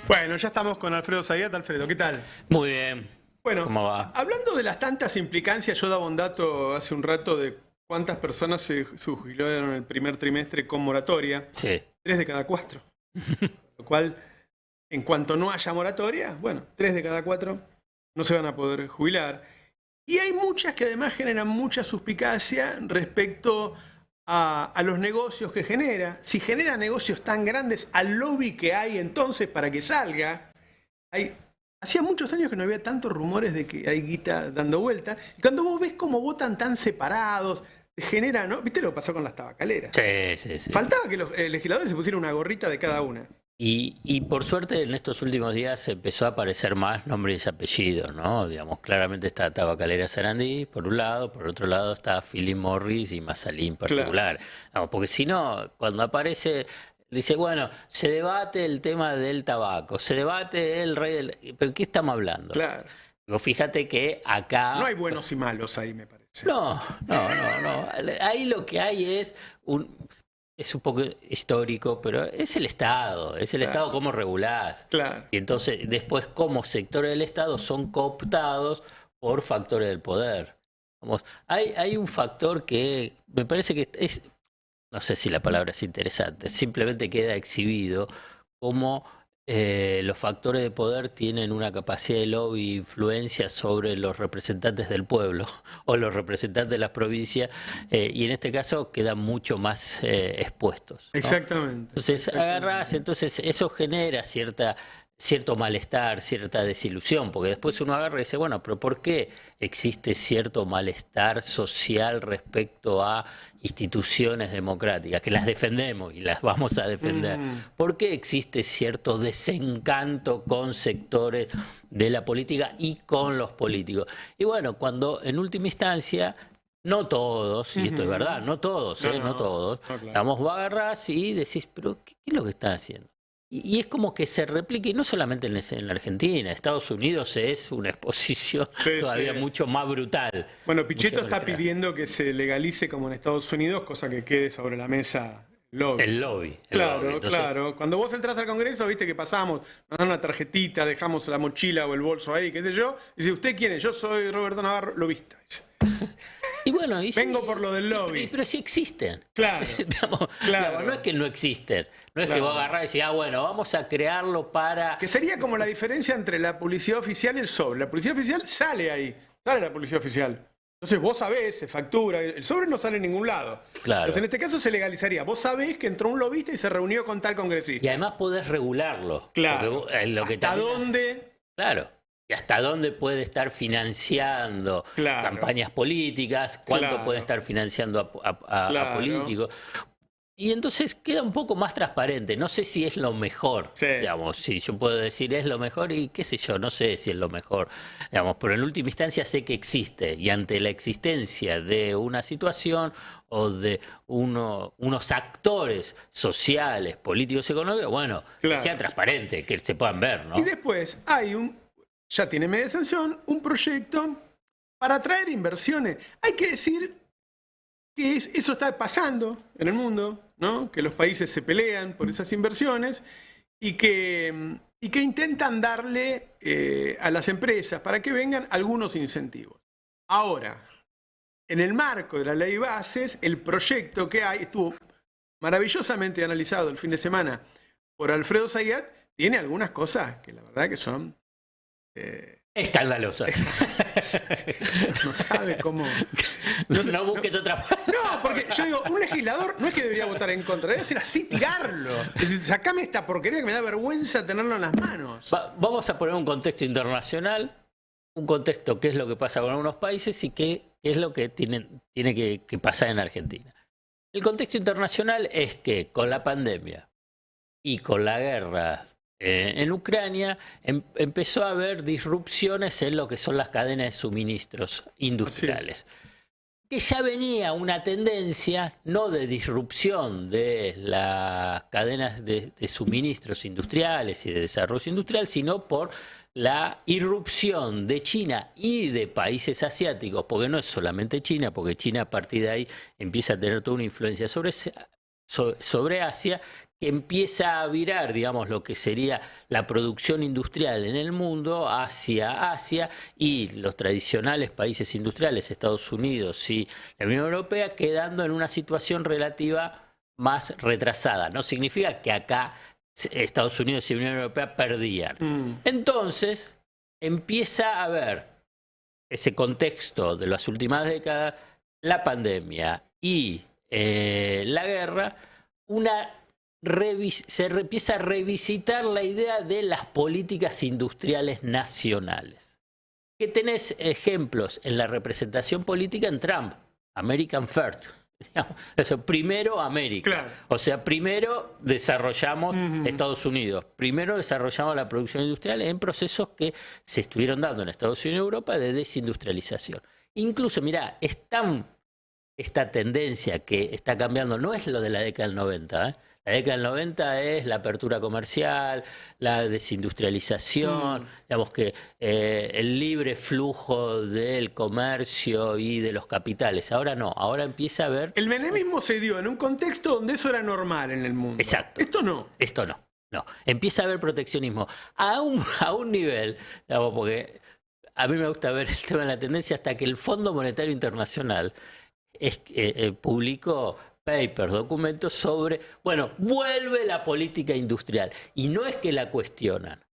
Bueno, ya estamos con Alfredo Zayat. Alfredo, ¿qué tal? Muy bien. Bueno, ¿Cómo va? hablando de las tantas implicancias, yo daba un dato hace un rato de cuántas personas se jubilaron en el primer trimestre con moratoria. Sí. 3 de cada 4. Lo cual, en cuanto no haya moratoria, bueno, 3 de cada 4 no se van a poder jubilar. Y hay muchas que además generan mucha suspicacia respecto a los negocios que genera. Si genera negocios tan grandes, al lobby que hay entonces para que salga. Hacía muchos años que no había tantos rumores de que hay guita dando vuelta. Y cuando vos ves cómo votan tan separados, te genera, ¿no? ¿Viste lo que pasó con las tabacaleras? Sí. Faltaba que los legisladores se pusieran una gorrita de cada una. Y por suerte en estos últimos días empezó a aparecer más nombres y apellidos, ¿no? Digamos, claramente está Tabacalera Sarandí, por un lado, por otro lado está Philip Morris y Massalí en particular. Claro. Digamos, porque si no, cuando aparece, dice, bueno, se debate el tema del tabaco, se debate el rey del... ¿Pero qué estamos hablando? Claro. Digo, fíjate que acá... No hay buenos y malos ahí, me parece. No. Ahí lo que hay es es un poco histórico, pero es el Estado Claro. cómo regulás. Claro. Y entonces después cómo sectores del Estado son cooptados por factores del poder. Vamos, hay un factor que me parece que es, no sé si la palabra es interesante, simplemente queda exhibido como los factores de poder tienen una capacidad de lobby e influencia sobre los representantes del pueblo o los representantes de las provincias, y en este caso quedan mucho más expuestos, ¿no? Exactamente. Entonces agarrás, entonces eso genera cierto malestar, cierta desilusión, porque después uno agarra y dice, bueno, pero ¿por qué existe cierto malestar social respecto a instituciones democráticas, que las defendemos y las vamos a defender? ¿Por qué existe cierto desencanto con sectores de la política y con los políticos? Y bueno, cuando en última instancia... No todos, y esto es verdad, no todos, no todos. No, claro. Vamos, vos agarrás y decís, pero ¿qué es lo que están haciendo? Y es como que se replica, y no solamente en la Argentina, Estados Unidos es una exposición todavía mucho más brutal. Bueno, Pichetto Mucho está brutal. pidiendo que se legalice como en Estados Unidos, cosa que quede sobre la mesa el lobby. El lobby. Claro, Entonces, claro. Cuando vos entras al Congreso, viste que pasamos, nos dan una tarjetita, dejamos la mochila o el bolso ahí, qué sé yo. Y dice, ¿usted quién es? Yo soy Roberto Navarro, lobista. y bueno, Vengo por lo del lobby. Pero sí existen. Claro, Digamos, claro. no es que no existen. No es que Claro. vos agarrás y decís, bueno, vamos a crearlo para... Que sería como la diferencia entre la publicidad oficial y el sobre. La publicidad oficial sale ahí, sale la publicidad oficial. Entonces vos sabés, se factura, el sobre no sale en ningún lado. Claro. Entonces en este caso se legalizaría. Vos sabés que entró un lobista y se reunió con tal congresista. Y además podés regularlo. Claro. Porque lo que ¿Hasta termina- dónde? Claro. ¿Y hasta dónde puede estar financiando Claro. campañas políticas? ¿Cuánto Claro. puede estar financiando a Claro. políticos? Y entonces queda un poco más transparente. No sé si es lo mejor, Sí. digamos. Si yo puedo decir es lo mejor y qué sé yo, no sé si es lo mejor, digamos. Pero en última instancia sé que existe. Y ante la existencia de una situación o de unos actores sociales, políticos, económicos, bueno, Claro. que sea transparente, que se puedan ver, ¿no? Y después hay ya tiene media sanción, un proyecto para atraer inversiones. Hay que decir que eso está pasando en el mundo, ¿no? Que los países se pelean por esas inversiones y que intentan darle a las empresas para que vengan algunos incentivos. Ahora, en el marco de la ley bases, el proyecto que hay estuvo maravillosamente analizado el fin de semana por Alfredo Zayat, tiene algunas cosas que la verdad que son... Escandalosa. no sabe cómo... No busques otra. No, porque yo digo, un legislador no es que debería votar en contra, debe ser así, tirarlo. Es decir, sacame esta porquería que me da vergüenza tenerlo en las manos. Vamos a poner un contexto internacional, un contexto qué es lo que pasa con algunos países y qué es lo que tiene que pasar en Argentina. El contexto internacional es que con la pandemia y con la guerra en Ucrania empezó a haber disrupciones en lo que son las cadenas de suministros industriales. Que ya venía una tendencia no de disrupción de las cadenas de suministros industriales y de desarrollo industrial, sino por la irrupción de China y de países asiáticos, porque no es solamente China, porque China a partir de ahí empieza a tener toda una influencia sobre Asia, que empieza a virar, digamos, lo que sería la producción industrial en el mundo hacia Asia, y los tradicionales países industriales, Estados Unidos y la Unión Europea, quedando en una situación relativa más retrasada. No significa que acá Estados Unidos y la Unión Europea perdían. Entonces empieza a haber ese contexto de las últimas décadas, la pandemia y la guerra, se empieza a revisitar la idea de las políticas industriales nacionales. Que tenés ejemplos en la representación política en Trump, American First. Eso, primero América. Claro. O sea, primero desarrollamos Estados Unidos, primero desarrollamos la producción industrial en procesos que se estuvieron dando en Estados Unidos y Europa de desindustrialización. Incluso, mirá, esta tendencia que está cambiando no es lo de la década del 90, ¿eh? La década del 90 es la apertura comercial, la desindustrialización, digamos que el libre flujo del comercio y de los capitales. Ahora no, ahora empieza a haber... El menemismo se dio en un contexto donde eso era normal en el mundo. Exacto. Esto no. Esto no, no. Empieza a haber proteccionismo a un nivel, digamos, porque a mí me gusta ver el tema de la tendencia, hasta que el Fondo Monetario Internacional publicó papers, documentos sobre, bueno, vuelve la política industrial. Y no es que la cuestionan.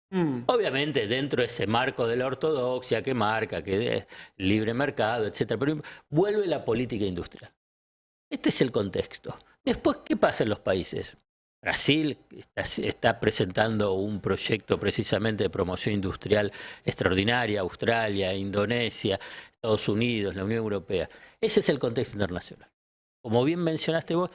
Obviamente dentro de ese marco de la ortodoxia que marca, que es libre mercado, etcétera, pero vuelve la política industrial. Este es el contexto. Después, ¿qué pasa en los países? Brasil está presentando un proyecto precisamente de promoción industrial extraordinaria, Australia, Indonesia, Estados Unidos, la Unión Europea. Ese es el contexto internacional. Como bien mencionaste vos,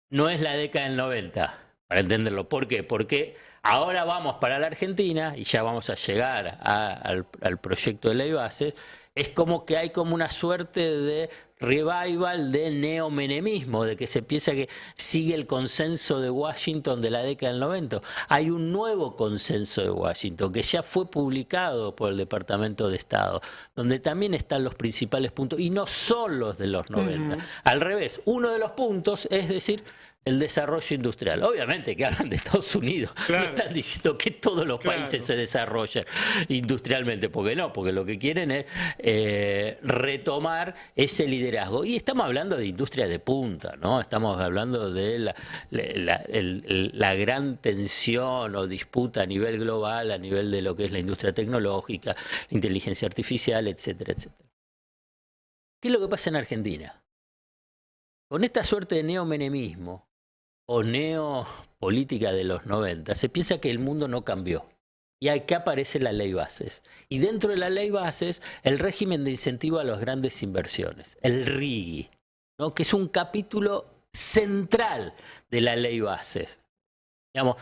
no es la década del 90, para entenderlo. ¿Por qué? Porque ahora vamos para la Argentina, y ya vamos a llegar al proyecto de ley bases. Es como que hay como una suerte de revival del neomenemismo, de que se piensa que sigue el consenso de Washington de la década del 90. Hay un nuevo consenso de Washington que ya fue publicado por el Departamento de Estado, donde también están los principales puntos, y no son los de los 90. Al revés, uno de los puntos es decir, el desarrollo industrial. Obviamente que hablan de Estados Unidos, claro. No están diciendo que todos los países se desarrollen industrialmente, porque no, porque lo que quieren es retomar ese liderazgo. Y estamos hablando de industria de punta, ¿no? Estamos hablando de la gran tensión o disputa a nivel global, a nivel de lo que es la industria tecnológica, la inteligencia artificial, etcétera, etcétera. ¿Qué es lo que pasa en Argentina? Con esta suerte de neomenemismo o neopolítica de los 90, se piensa que el mundo no cambió. Y aquí aparece la ley bases. Y dentro de la ley bases, el régimen de incentivo a las grandes inversiones, el RIGI, ¿no? Que es un capítulo central de la ley bases. Digamos,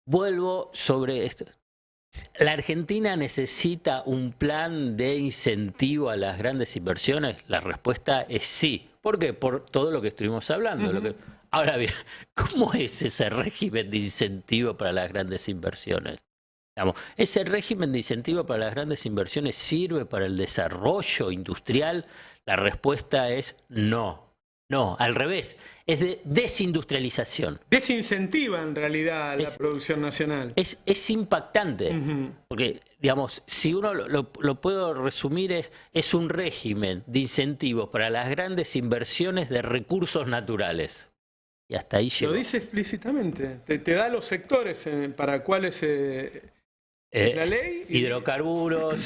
vuelvo sobre esto. ¿La Argentina necesita un plan de incentivo a las grandes inversiones? La respuesta es sí. ¿Por qué? Por todo lo que estuvimos hablando. Ahora bien, ¿cómo es ese régimen de incentivo para las grandes inversiones? Digamos, ¿ese régimen de incentivo para las grandes inversiones sirve para el desarrollo industrial? La respuesta es no. No, al revés, es de desindustrialización. Desincentiva en realidad la producción nacional. Es impactante, porque, digamos, si uno lo puedo resumir, es un régimen de incentivos para las grandes inversiones de recursos naturales. Y hasta ahí llegó. Lo dice explícitamente, te da los sectores para cuáles es la ley. Hidrocarburos,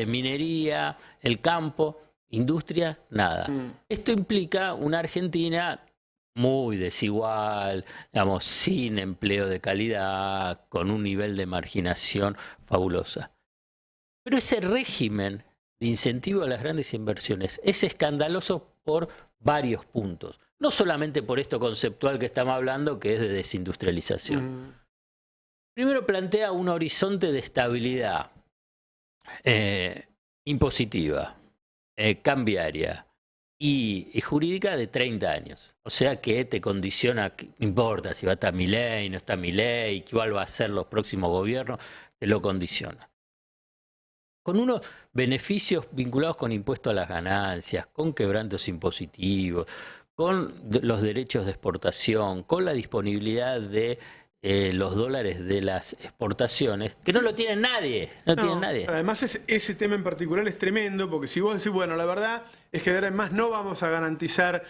minería, el campo. Industria, nada. Esto implica una Argentina muy desigual, digamos, sin empleo de calidad, con un nivel de marginación fabulosa. Pero ese régimen de incentivo a las grandes inversiones es escandaloso por varios puntos. No solamente por esto conceptual que estamos hablando, que es de desindustrialización. Primero plantea un horizonte de estabilidad impositiva, cambiaria y jurídica de 30 años. O sea que te condiciona, no importa si va a estar Milei, no está Milei, cuál va a ser los próximos gobiernos, te lo condiciona. Con unos beneficios vinculados con impuestos a las ganancias, con quebrantos impositivos, con los derechos de exportación, con la disponibilidad de los dólares de las exportaciones, que no lo tiene nadie, no tiene nadie. Además, ese tema en particular es tremendo, porque si vos decís, bueno, la verdad es que de ahora en más no vamos a garantizar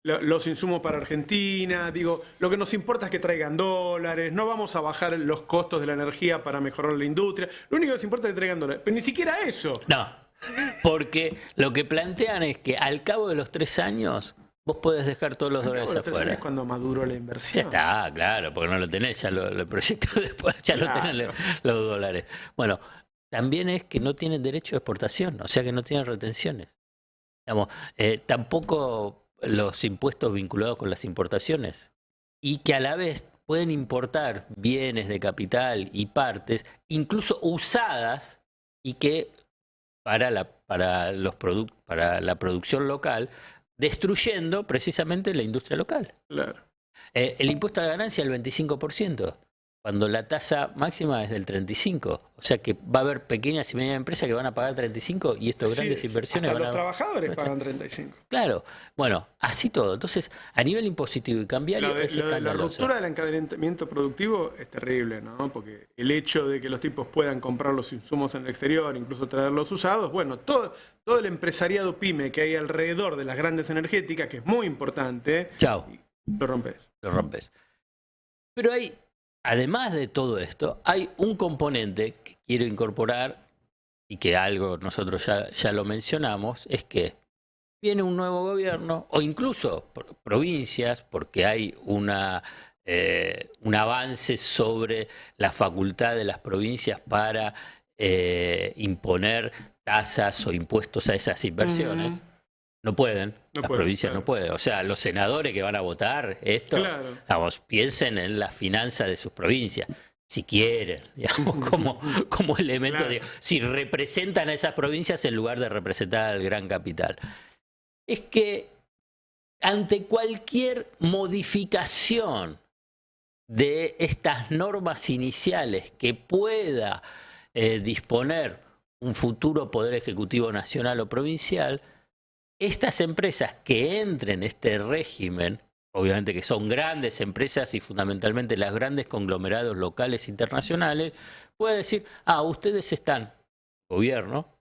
los insumos para Argentina, digo, lo que nos importa es que traigan dólares, no vamos a bajar los costos de la energía para mejorar la industria, lo único que nos importa es que traigan dólares, pero ni siquiera eso. No, porque lo que plantean es que al cabo de los 3 años vos podés dejar todos los dólares afuera. Es cuando maduró la inversión. Ya está, claro, porque no lo tenés, ya el proyecto después, ya Claro. lo tenés los dólares. Bueno, también es que no tienen derecho de exportación, o sea que no tienen retenciones. Digamos, tampoco los impuestos vinculados con las importaciones. Y que a la vez pueden importar bienes de capital y partes, incluso usadas, y que para la producción local, destruyendo precisamente la industria local. Claro. El impuesto a la ganancia el 25%, cuando la tasa máxima es del 35%. O sea que va a haber pequeñas y medianas empresas que van a pagar 35% y estos grandes inversiones hasta van los trabajadores pagan 35. Claro, bueno, así todo. Entonces, a nivel impositivo y cambiario es La escandaloso. ruptura del encadenamiento productivo es terrible, ¿no? Porque el hecho de que los tipos puedan comprar los insumos en el exterior, incluso traerlos usados, bueno, todo el empresariado pyme que hay alrededor de las grandes energéticas, que es muy importante, Chao, lo rompes. lo rompes. Pero hay, además de todo esto, hay un componente que quiero incorporar y que algo nosotros ya lo mencionamos, es que viene un nuevo gobierno o incluso provincias, porque hay un avance sobre la facultad de las provincias para imponer tasas o impuestos a esas inversiones. No pueden, las provincias no pueden. O sea, los senadores que van a votar esto, vamos, piensen en la finanza de sus provincias. Si quieren, digamos, como elemento de si representan a esas provincias en lugar de representar al gran capital. Es que ante cualquier modificación de estas normas iniciales que pueda disponer un futuro Poder Ejecutivo Nacional o provincial, estas empresas que entren en este régimen, obviamente que son grandes empresas y fundamentalmente los grandes conglomerados locales e internacionales, puede decir, ustedes gobierno,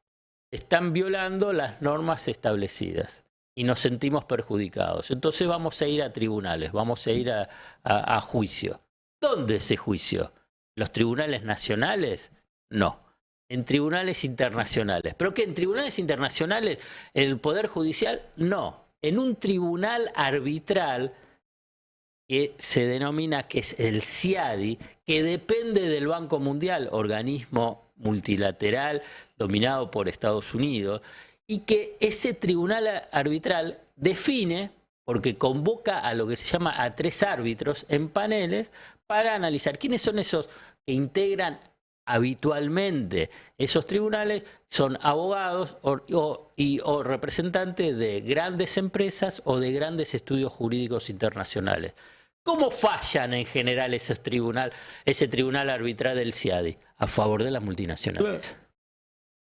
están violando las normas establecidas y nos sentimos perjudicados. Entonces vamos a ir a tribunales, vamos a ir a juicio. ¿Dónde ese juicio? ¿Los tribunales nacionales? No. En tribunales internacionales. ¿Pero qué? ¿En tribunales internacionales? ¿En el Poder Judicial? No. En un tribunal arbitral que se denomina, que es el CIADI, que depende del Banco Mundial, organismo multilateral dominado por Estados Unidos, y que ese tribunal arbitral define, porque convoca a lo que se llama a 3 árbitros en paneles para analizar quiénes son esos que integran habitualmente esos tribunales, son abogados o representantes de grandes empresas o de grandes estudios jurídicos internacionales. ¿Cómo fallan en general ese tribunal arbitral del CIADI? A favor de las multinacionales. Claro.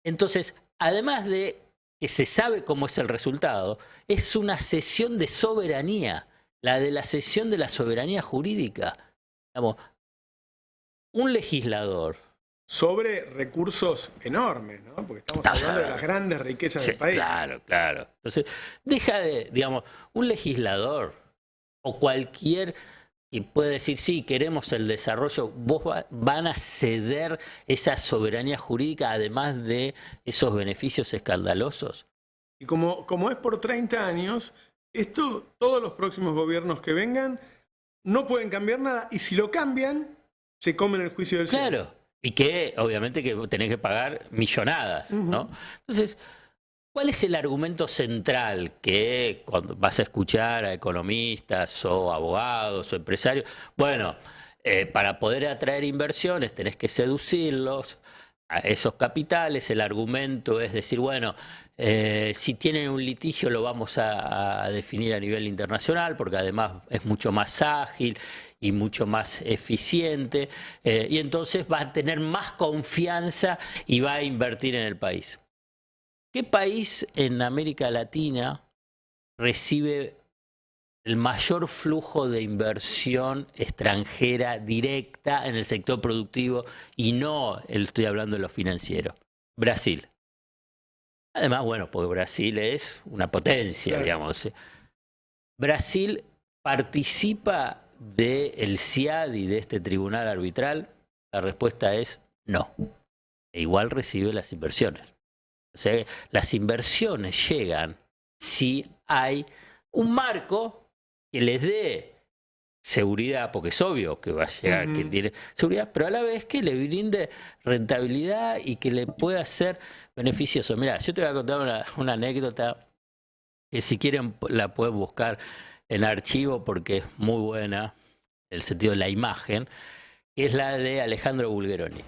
Entonces, además de que se sabe cómo es el resultado, es una cesión de soberanía, la cesión de la soberanía jurídica. Digamos, un legislador sobre recursos enormes, ¿no? Porque estamos hablando de las grandes riquezas del país. Claro. Entonces, digamos, un legislador o cualquier que puede decir, sí, queremos el desarrollo, van a ceder esa soberanía jurídica además de esos beneficios escandalosos. Y como es por 30 años, todos los próximos gobiernos que vengan no pueden cambiar nada, y si lo cambian, se comen el juicio del cielo. Claro, y que obviamente que tenés que pagar millonadas, ¿no? Entonces, ¿cuál es el argumento central que cuando vas a escuchar a economistas o abogados o empresarios? Bueno, para poder atraer inversiones tenés que seducirlos a esos capitales. El argumento es decir, bueno, si tienen un litigio lo vamos a definir a nivel internacional porque además es mucho más ágil y mucho más eficiente, y entonces va a tener más confianza y va a invertir en el país. ¿Qué país en América Latina recibe el mayor flujo de inversión extranjera directa en el sector productivo y no estoy hablando de lo financiero. Brasil. Además, bueno, porque Brasil es una potencia, claro, digamos. Brasil participa del CIADI, de este tribunal arbitral. La respuesta es no. E igual recibe las inversiones. O sea, las inversiones llegan si hay un marco que les dé seguridad, porque es obvio que va a llegar, que tiene seguridad, pero a la vez que le brinde rentabilidad y que le pueda ser beneficioso. Mirá, yo te voy a contar una anécdota que si quieren la pueden buscar en archivo porque es muy buena, el sentido de la imagen, que es la de Alejandro Bulgeroni,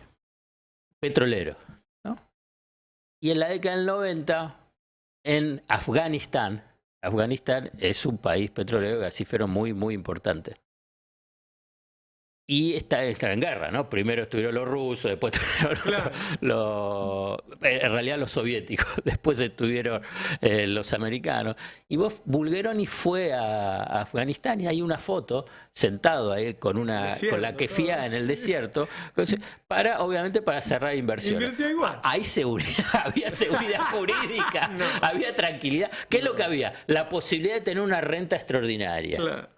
petrolero, ¿no? Y en la década del 90, en Afganistán es un país petrolero gasífero muy, muy importante. Y está en guerra, ¿no? Primero estuvieron los rusos, después estuvieron en realidad los soviéticos, después estuvieron los americanos. Y Bulgeroni fue a Afganistán y hay una foto sentado ahí con la kefía en el desierto, obviamente para cerrar inversiones. Hay seguridad, había seguridad jurídica, había tranquilidad. ¿Qué es lo que había? La posibilidad de tener una renta extraordinaria. Claro.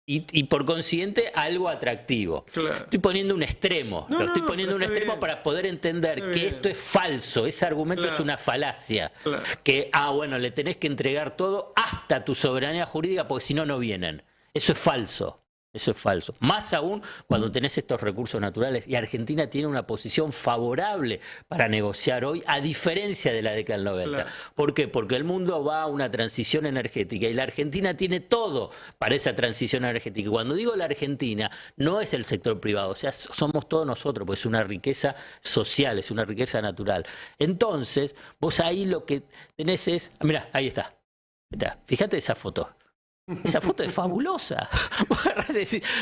Y por consiguiente algo atractivo. Claro. Estoy poniendo un extremo, estoy poniendo un extremo para poder entender que esto es falso, ese argumento es una falacia. Claro. Que, bueno, le tenés que entregar todo hasta tu soberanía jurídica porque si no, no vienen. Eso es falso. Eso es falso. Más aún cuando tenés estos recursos naturales y Argentina tiene una posición favorable para negociar hoy, a diferencia de la década del 90. Claro. ¿Por qué? Porque el mundo va a una transición energética y la Argentina tiene todo para esa transición energética. Y cuando digo la Argentina, no es el sector privado, o sea, somos todos nosotros, pues es una riqueza social, es una riqueza natural. Entonces, vos ahí lo que tenés es... Mirá, ahí está. Fíjate esa foto. Esa foto es fabulosa.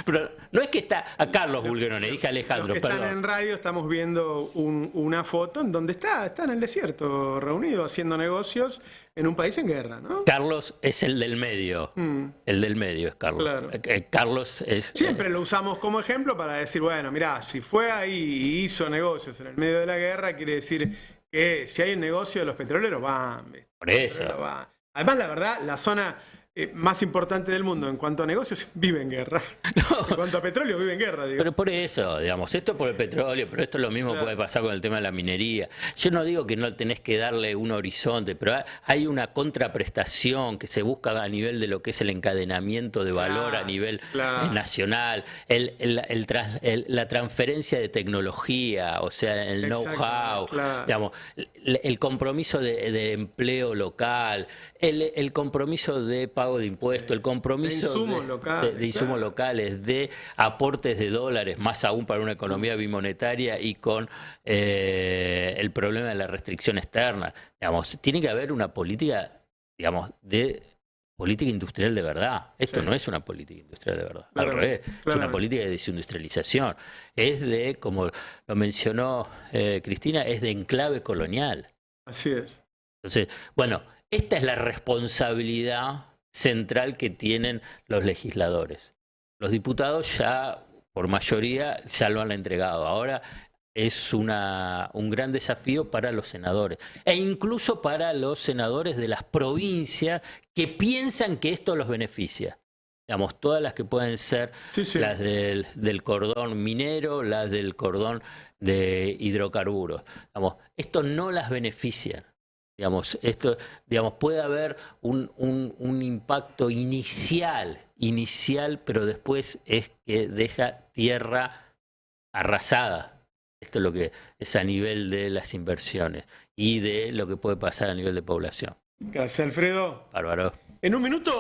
Pero no es que está a Carlos Bulgeroni, dije Alejandro. Los que están en radio estamos viendo una foto en donde está en el desierto, reunido, haciendo negocios en un país en guerra, ¿no? Carlos es el del medio. El del medio es Carlos. Claro. Carlos es... Siempre lo usamos como ejemplo para decir, bueno, mirá, si fue ahí y hizo negocios en el medio de la guerra, quiere decir que si hay un negocio de los petroleros, van. Por eso. Además, la verdad, la zona... más importante del mundo en cuanto a negocios vive en guerra. No. En cuanto a petróleo vive en guerra, digo. Pero por eso, digamos, esto por el petróleo, pero esto es lo mismo puede pasar con el tema de la minería. Yo no digo que no tenés que darle un horizonte, pero hay una contraprestación que se busca a nivel de lo que es el encadenamiento de valor a nivel nacional, la transferencia de tecnología, o sea, el know-how, digamos, el compromiso de empleo local, el compromiso de pago de impuestos, el compromiso de insumos locales, de aportes de dólares, más aún para una economía bimonetaria y con el problema de la restricción externa. Digamos, tiene que haber una política, digamos, de política industrial de verdad. Esto no es una política industrial de verdad, al revés, es una política de desindustrialización. Es de, como lo mencionó Cristina, es de enclave colonial. Así es. Entonces, bueno, esta es la responsabilidad central que tienen los legisladores. Los diputados ya, por mayoría, ya lo han entregado. Ahora es un gran desafío para los senadores e incluso para los senadores de las provincias que piensan que esto los beneficia. Digamos, todas las que pueden ser las del cordón minero, las del cordón de hidrocarburos. Digamos, esto no las beneficia. Digamos, esto, digamos, puede haber un impacto inicial, pero después es que deja tierra arrasada. Esto es lo que es a nivel de las inversiones y de lo que puede pasar a nivel de población. Gracias, Alfredo. Bárbaro. En un minuto...